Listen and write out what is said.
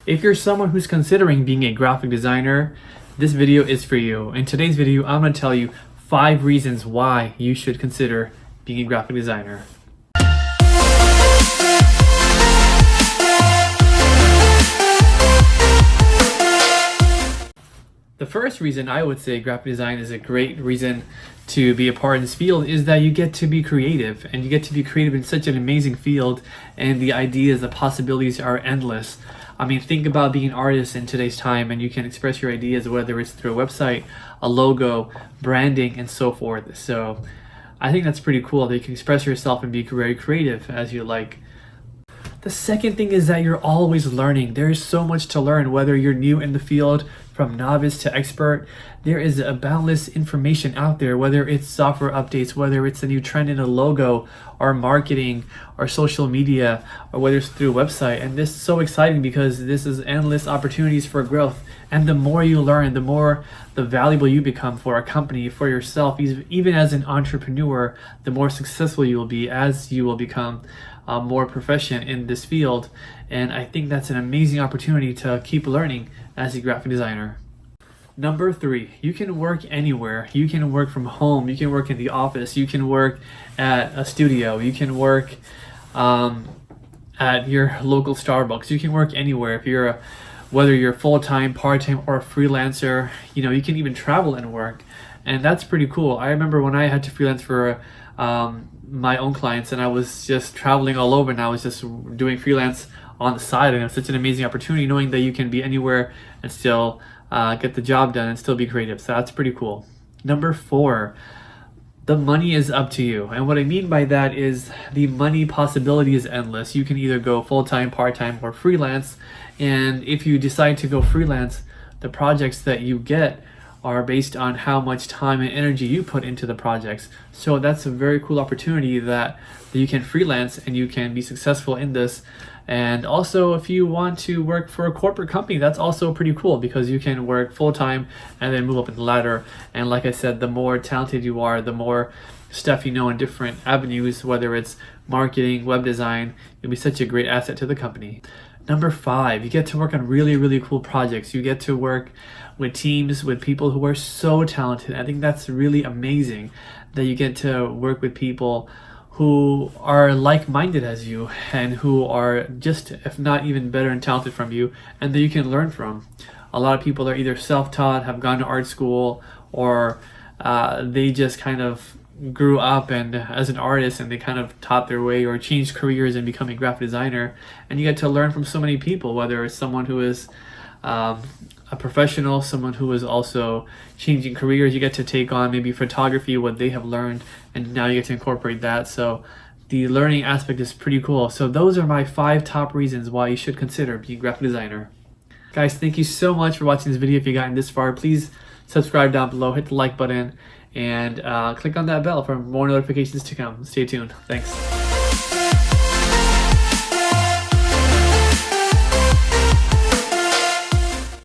If you're someone who's considering being a graphic designer, this video is for you. In today's video, I'm going to tell you 5 reasons why you should consider being a graphic designer. The first reason I would say graphic design is a great reason to be a part of this field is that you get to be creative, and you get to be creative in such an amazing field, and the ideas, the possibilities are endless. I mean, think about being an artist in today's time, and you can express your ideas, whether it's through a website, a logo, branding, and so forth. So I think that's pretty cool that you can express yourself and be very creative as you like. The second thing is that you're always learning. There is so much to learn, whether you're new in the field, from novice to expert. There is a boundless information out there, whether it's software updates, whether it's a new trend in a logo, or marketing, or social media, or whether it's through a website. And this is so exciting because this is endless opportunities for growth. And the more you learn, the more the valuable you become for a company, for yourself, even as an entrepreneur, the more successful you will be as you will become more proficient in this field. And I think that's an amazing opportunity to keep learning as a graphic designer. Number 3, you can work anywhere. You can work from home, you can work in the office, you can work at a studio, you can work at your local Starbucks, you can work anywhere. Whether you're full-time, part-time, or a freelancer, you can even travel and work. And that's pretty cool. I remember when I had to freelance for my own clients, and I was just traveling all over, and I was just doing freelance on the side, and it was such an amazing opportunity knowing that you can be anywhere and still get the job done and still be creative. So that's pretty cool. Number 4, the money is up to you. And what I mean by that is the money possibility is endless. You can either go full-time, part-time, or freelance. And if you decide to go freelance, the projects that you get are based on how much time and energy you put into the projects. So that's a very cool opportunity that you can freelance and you can be successful in this. And also, if you want to work for a corporate company, that's also pretty cool because you can work full-time and then move up in the ladder. And like I said, the more talented you are, the more stuff you know in different avenues, whether it's marketing, web design, you'll be such a great asset to the company. Number 5, you get to work on really, really cool projects. You get to work with teams, with people who are so talented. I think that's really amazing that you get to work with people who are like-minded as you and who are just, if not even better and talented from you, and that you can learn from. A lot of people are either self-taught, have gone to art school, or they just kind of grew up and as an artist and they kind of taught their way or changed careers and become a graphic designer. And you get to learn from so many people, whether it's someone who is a professional, someone who is also changing careers. You get to take on maybe photography, what they have learned, and now you get to incorporate that. So the learning aspect is pretty cool. So those are my 5 top reasons why you should consider being a graphic designer. Guys, thank you so much for watching this video. If you've gotten this far, please subscribe down below, hit the like button, and click on that bell for more notifications to come. Stay tuned. Thanks.